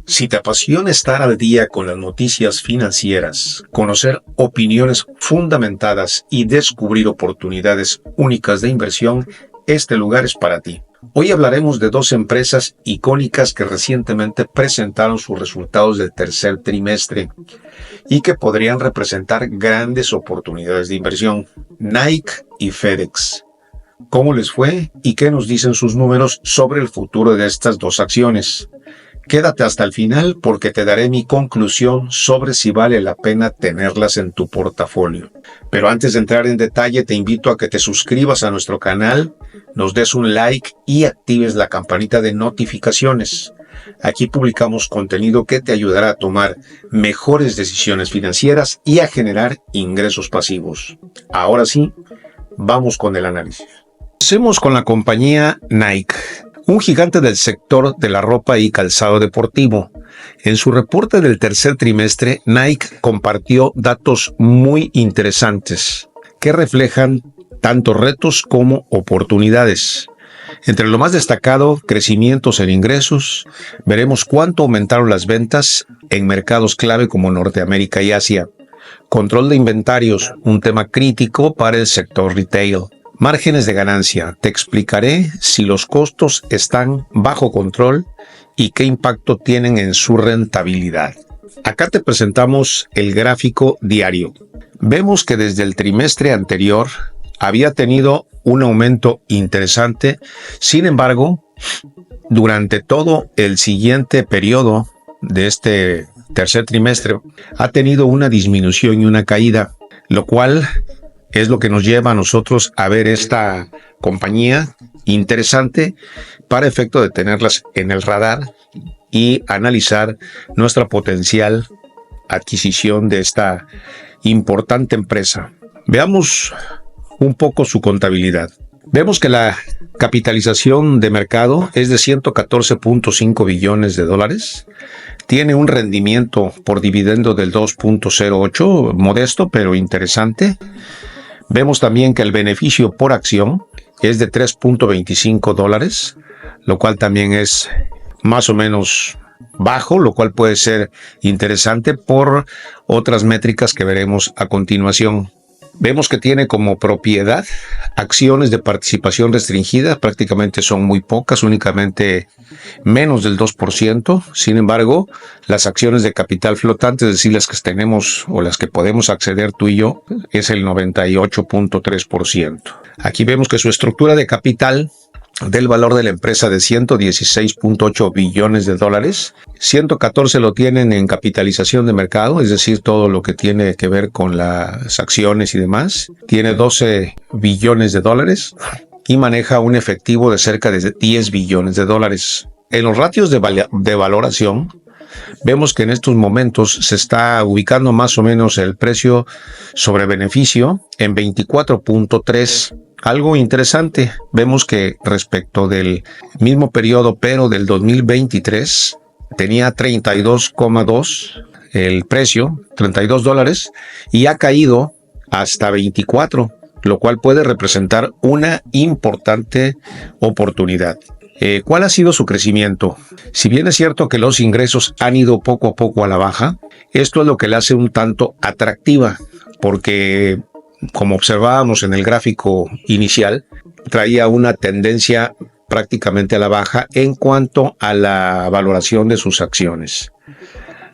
Si te apasiona estar al día con las noticias financieras, conocer opiniones fundamentadas y descubrir oportunidades únicas de inversión, este lugar es para ti. Hoy hablaremos de dos empresas icónicas que recientemente presentaron sus resultados del tercer trimestre y que podrían representar grandes oportunidades de inversión: Nike y FedEx. ¿Cómo les fue y qué nos dicen sus números sobre el futuro de estas dos acciones? Quédate hasta el final porque te daré mi conclusión sobre si vale la pena tenerlas en tu portafolio. Pero antes de entrar en detalle, te invito a que te suscribas a nuestro canal, nos des un like y actives la campanita de notificaciones. Aquí publicamos contenido que te ayudará a tomar mejores decisiones financieras y a generar ingresos pasivos. Ahora sí, vamos con el análisis. Empecemos con la compañía Nike, un gigante del sector de la ropa y calzado deportivo. En su reporte del tercer trimestre, Nike compartió datos muy interesantes que reflejan tanto retos como oportunidades. Entre lo más destacado, crecimientos en ingresos. Veremos cuánto aumentaron las ventas en mercados clave como Norteamérica y Asia. Control de inventarios, un tema crítico para el sector retail. Márgenes de ganancia. Te explicaré si los costos están bajo control y qué impacto tienen en su rentabilidad. Acá te presentamos el gráfico diario. Vemos que desde el trimestre anterior había tenido un aumento interesante. Sin embargo, durante todo el siguiente periodo de este tercer trimestre ha tenido una disminución y una caída, lo cual es lo que nos lleva a nosotros a ver esta compañía interesante para efecto de tenerlas en el radar y analizar nuestra potencial adquisición de esta importante empresa. Veamos un poco su contabilidad. Vemos que la capitalización de mercado es de 114.5 billones de dólares. Tiene un rendimiento por dividendo del 2.08, modesto pero interesante. Vemos también que el beneficio por acción es de 3.25 dólares, lo cual también es más o menos bajo, lo cual puede ser interesante por otras métricas que veremos a continuación. Vemos que tiene como propiedad acciones de participación restringida, prácticamente son muy pocas, únicamente menos del 2%. Sin embargo, las acciones de capital flotante, es decir, las que tenemos o las que podemos acceder tú y yo, es el 98.3%. Aquí vemos que su estructura de capital del valor de la empresa de 116.8 billones de dólares, 114 lo tienen en capitalización de mercado, es decir, todo lo que tiene que ver con las acciones y demás. Tiene 12 billones de dólares y maneja un efectivo de cerca de 10 billones de dólares. En los ratios de valoración, vemos que en estos momentos se está ubicando más o menos el precio sobre beneficio en 24.3. Algo interesante, vemos que respecto del mismo periodo, pero del 2023, tenía 32,2 el precio, 32 dólares, y ha caído hasta 24, lo cual puede representar una importante oportunidad. ¿Cuál ha sido su crecimiento? Si bien es cierto que los ingresos han ido poco a poco a la baja, esto es lo que le hace un tanto atractiva, porque como observábamos en el gráfico inicial, traía una tendencia prácticamente a la baja en cuanto a la valoración de sus acciones.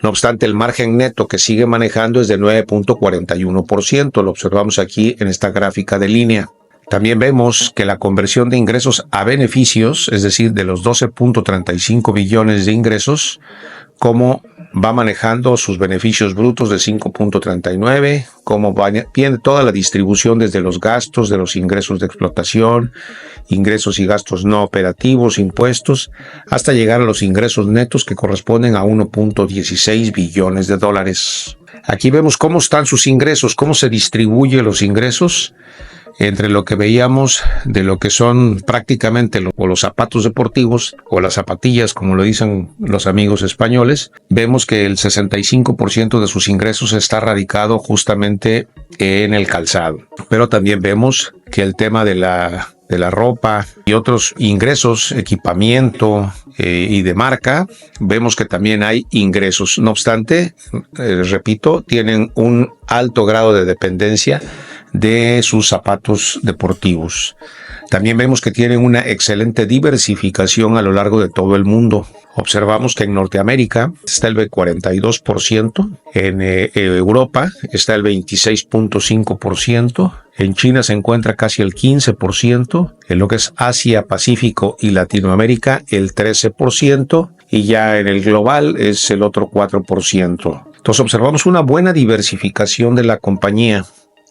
No obstante, el margen neto que sigue manejando es de 9.41%, lo observamos aquí en esta gráfica de línea. También vemos que la conversión de ingresos a beneficios, es decir, de los 12.35 billones de ingresos, como va manejando sus beneficios brutos de 5.39, como viene toda la distribución desde los gastos, de los ingresos de explotación, ingresos y gastos no operativos, impuestos, hasta llegar a los ingresos netos que corresponden a 1.16 billones de dólares. Aquí vemos cómo están sus ingresos, cómo se distribuyen los ingresos entre lo que veíamos de lo que son prácticamente los zapatos deportivos o las zapatillas, como lo dicen los amigos españoles. Vemos que el 65% de sus ingresos está radicado justamente en el calzado. Pero también vemos que el tema de la ropa y otros ingresos, equipamiento y de marca, vemos que también hay ingresos. No obstante, repito, tienen un alto grado de dependencia de sus zapatos deportivos. También vemos que tienen una excelente diversificación a lo largo de todo el mundo. Observamos que en Norteamérica está el 42%, en Europa está el 26.5%, en China se encuentra casi el 15%, en lo que es Asia, Pacífico y Latinoamérica el 13%, y ya en el global es el otro 4%. Entonces observamos una buena diversificación de la compañía,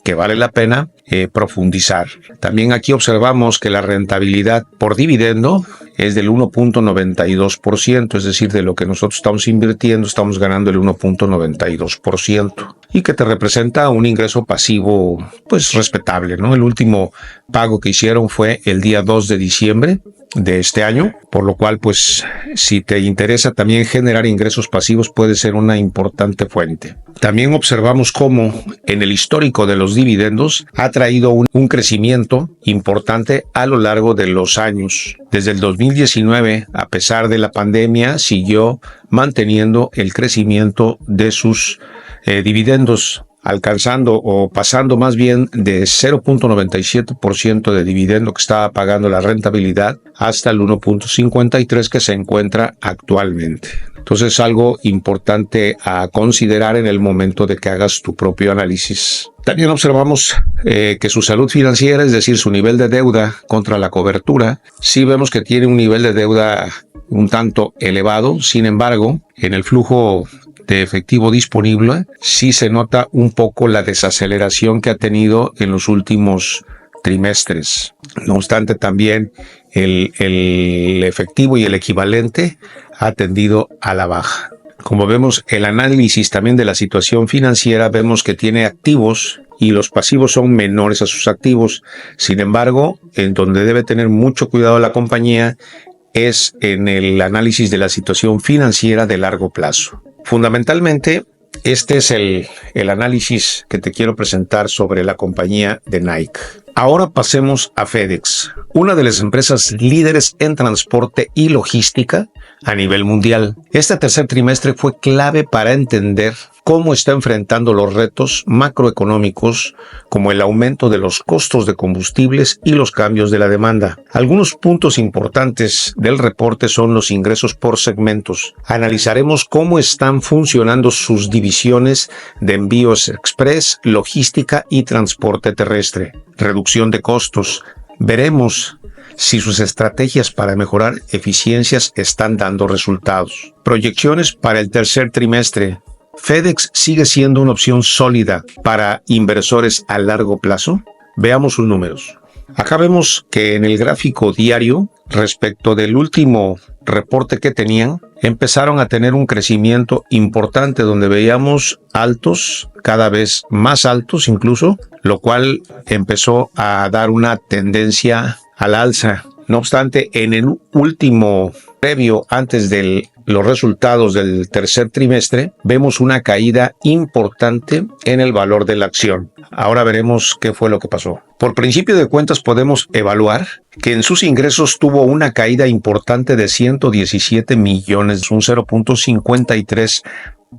que vale la pena profundizar. También aquí observamos que la rentabilidad por dividendo es del 1.92%, es decir, de lo que nosotros estamos invirtiendo, estamos ganando el 1.92%, y que te representa un ingreso pasivo, pues respetable, ¿no? El último pago que hicieron fue el día 2 de diciembre de este año, por lo cual, pues, si te interesa también generar ingresos pasivos, puede ser una importante fuente. También observamos cómo en el histórico de los dividendos ha traído un crecimiento importante a lo largo de los años. Desde el 2019, a pesar de la pandemia, siguió manteniendo el crecimiento de sus dividendos, alcanzando o pasando más bien de 0.97% de dividendo que estaba pagando la rentabilidad hasta el 1.53% que se encuentra actualmente. Entonces es algo importante a considerar en el momento de que hagas tu propio análisis. También observamos que su salud financiera, es decir, su nivel de deuda contra la cobertura, sí vemos que tiene un nivel de deuda un tanto elevado. Sin embargo, en el flujo de efectivo disponible sí se nota un poco la desaceleración que ha tenido en los últimos trimestres. No obstante, también el efectivo y el equivalente ha tendido a la baja. Como vemos, el análisis también de la situación financiera, vemos que tiene activos y los pasivos son menores a sus activos. Sin embargo, en donde debe tener mucho cuidado la compañía es en el análisis de la situación financiera de largo plazo. Fundamentalmente, este es el análisis que te quiero presentar sobre la compañía de Nike. Ahora pasemos a FedEx, una de las empresas líderes en transporte y logística a nivel mundial. Este tercer trimestre fue clave para entender cómo está enfrentando los retos macroeconómicos como el aumento de los costos de combustibles y los cambios de la demanda. Algunos puntos importantes del reporte son los ingresos por segmentos. Analizaremos cómo están funcionando sus divisiones de envíos express, logística y transporte terrestre. Reducción de costos. Veremos si sus estrategias para mejorar eficiencias están dando resultados. Proyecciones para el tercer trimestre. ¿FedEx sigue siendo una opción sólida para inversores a largo plazo? Veamos sus números. Acá vemos que en el gráfico diario, respecto del último reporte que tenían, empezaron a tener un crecimiento importante donde veíamos altos, cada vez más altos incluso, lo cual empezó a dar una tendencia al alza. No obstante, en el último previo, antes de los resultados del tercer trimestre, vemos una caída importante en el valor de la acción. Ahora veremos qué fue lo que pasó. Por principio de cuentas podemos evaluar que en sus ingresos tuvo una caída importante de 117 millones, un 0.53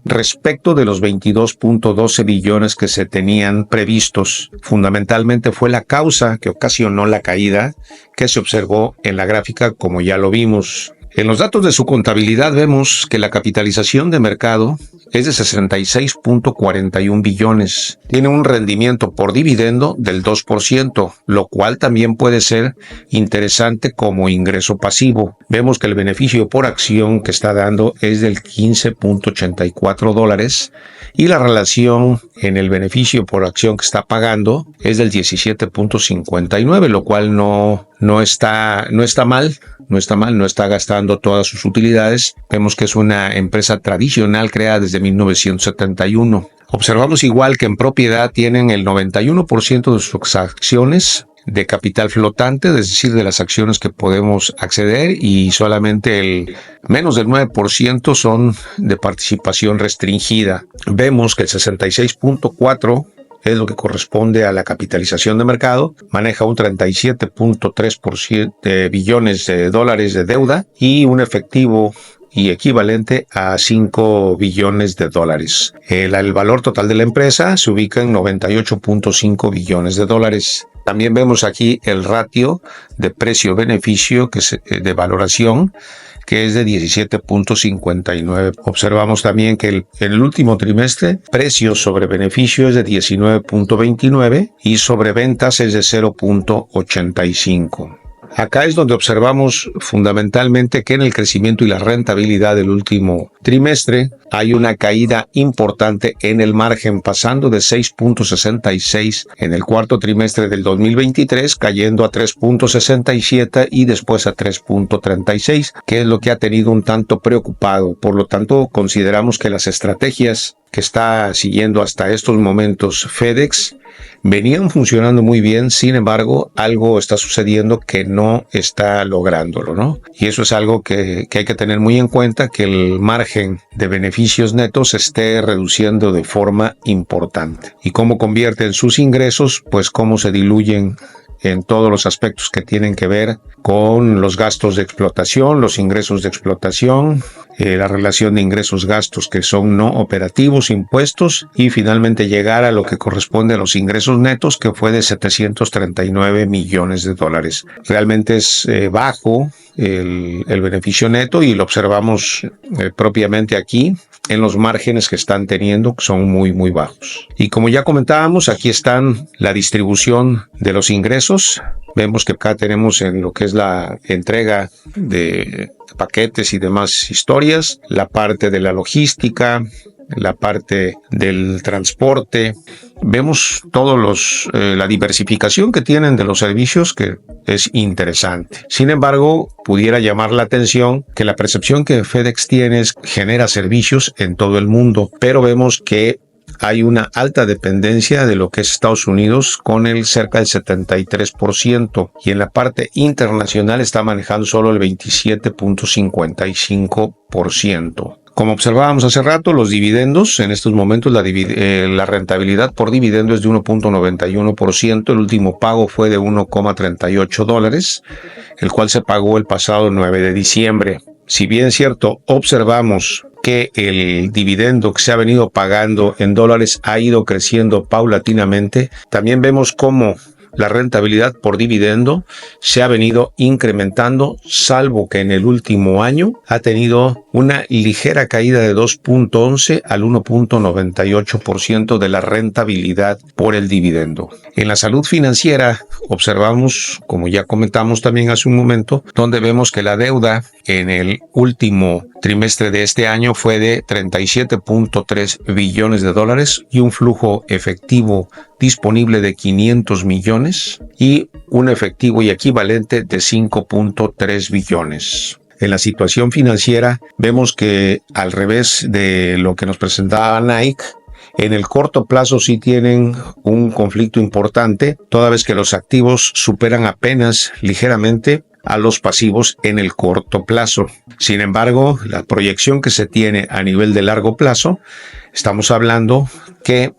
respecto de los 22.12 billones que se tenían previstos. Fundamentalmente fue la causa que ocasionó la caída que se observó en la gráfica, como ya lo vimos. En los datos de su contabilidad vemos que la capitalización de mercado es de 66.41 billones. Tiene un rendimiento por dividendo del 2%, lo cual también puede ser interesante como ingreso pasivo. Vemos que el beneficio por acción que está dando es del 15.84 dólares y la relación en el beneficio por acción que está pagando es del 17.59, lo cual no está mal, no está gastando todas sus utilidades. Vemos que es una empresa tradicional creada desde 1971. Observamos igual que en propiedad tienen el 91% de sus acciones de capital flotante, es decir, de las acciones que podemos acceder, y solamente el menos del 9% son de participación restringida. Vemos que el 66.4% es lo que corresponde a la capitalización de mercado, maneja un 37.3% de billones de dólares de deuda y un efectivo y equivalente a 5 billones de dólares. El valor total de la empresa se ubica en 98.5 billones de dólares. También vemos aquí el ratio de precio-beneficio de valoración, que es de 17.59. Observamos también que en el último trimestre, precio sobre beneficio es de 19.29 y sobre ventas es de 0.85. Acá es donde observamos fundamentalmente que en el crecimiento y la rentabilidad del último trimestre hay una caída importante en el margen, pasando de 6.66 en el cuarto trimestre del 2023, cayendo a 3.67 y después a 3.36, que es lo que ha tenido un tanto preocupado. Por lo tanto, consideramos que las estrategias que está siguiendo hasta estos momentos FedEx venían funcionando muy bien. Sin embargo, algo está sucediendo que no está lográndolo, ¿no? Y eso es algo que hay que tener muy en cuenta, que el margen de beneficios netos se esté reduciendo de forma importante. ¿Y cómo convierten sus ingresos? Pues cómo se diluyen en todos los aspectos que tienen que ver con los gastos de explotación, los ingresos de explotación, la relación de ingresos-gastos que son no operativos, impuestos, y finalmente llegar a lo que corresponde a los ingresos netos, que fue de 739 millones de dólares. Realmente es bajo el beneficio neto, y lo observamos propiamente aquí en los márgenes que están teniendo, que son muy bajos. Y como ya comentábamos, aquí están la distribución de los ingresos. Vemos que acá tenemos en lo que es la entrega de paquetes y demás historias, la parte de la logística, la parte del transporte. Vemos todos la diversificación que tienen de los servicios, que es interesante. Sin embargo, pudiera llamar la atención que la percepción que FedEx tiene es que genera servicios en todo el mundo, pero vemos que hay una alta dependencia de lo que es Estados Unidos, con el cerca del 73%, y en la parte internacional está manejando solo el 27.55%. Como observábamos hace rato, los dividendos, en estos momentos la rentabilidad por dividendo es de 1.91%, el último pago fue de $1.38, el cual se pagó el pasado 9 de diciembre. Si bien es cierto, observamos que el dividendo que se ha venido pagando en dólares ha ido creciendo paulatinamente, también vemos cómo la rentabilidad por dividendo se ha venido incrementando, salvo que en el último año ha tenido una ligera caída de 2.11 al 1.98% de la rentabilidad por el dividendo. En la salud financiera observamos, como ya comentamos también hace un momento, donde vemos que la deuda en el último trimestre de este año fue de 37.3 billones de dólares y un flujo efectivo disponible de 500 millones y un efectivo y equivalente de 5.3 billones. En la situación financiera vemos que, al revés de lo que nos presentaba Nike, en el corto plazo sí tienen un conflicto importante, toda vez que los activos superan apenas ligeramente a los pasivos en el corto plazo. Sin embargo, la proyección que se tiene a nivel de largo plazo, estamos hablando que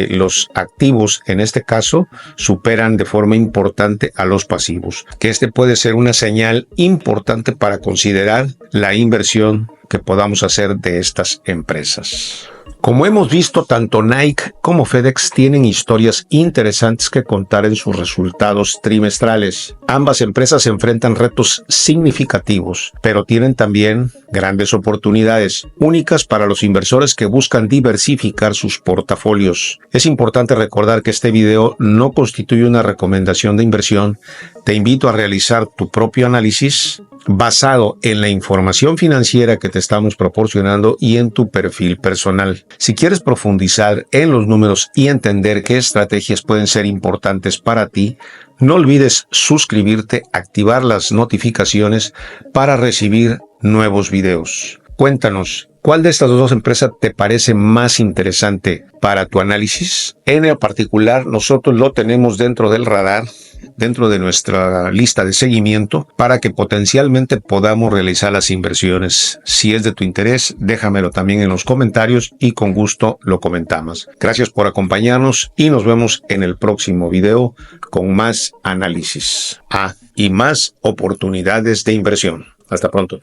los activos en este caso superan de forma importante a los pasivos, que puede ser una señal importante para considerar la inversión que podamos hacer de estas empresas. Como hemos visto, tanto Nike como FedEx tienen historias interesantes que contar en sus resultados trimestrales. Ambas empresas se enfrentan retos significativos, pero tienen también grandes oportunidades, únicas para los inversores que buscan diversificar sus portafolios. Es importante recordar que este video no constituye una recomendación de inversión. Te invito a realizar tu propio análisis basado en la información financiera que te estamos proporcionando y en tu perfil personal. Si quieres profundizar en los números y entender qué estrategias pueden ser importantes para ti, no olvides suscribirte, activar las notificaciones para recibir nuevos videos. Cuéntanos, ¿Cuál de estas dos empresas te parece más interesante para tu análisis? En el particular, nosotros lo tenemos dentro del radar, dentro de nuestra lista de seguimiento, para que potencialmente podamos realizar las inversiones. Si es de tu interés, déjamelo también en los comentarios y con gusto lo comentamos. Gracias por acompañarnos y nos vemos en el próximo video con más análisis y más oportunidades de inversión. Hasta pronto.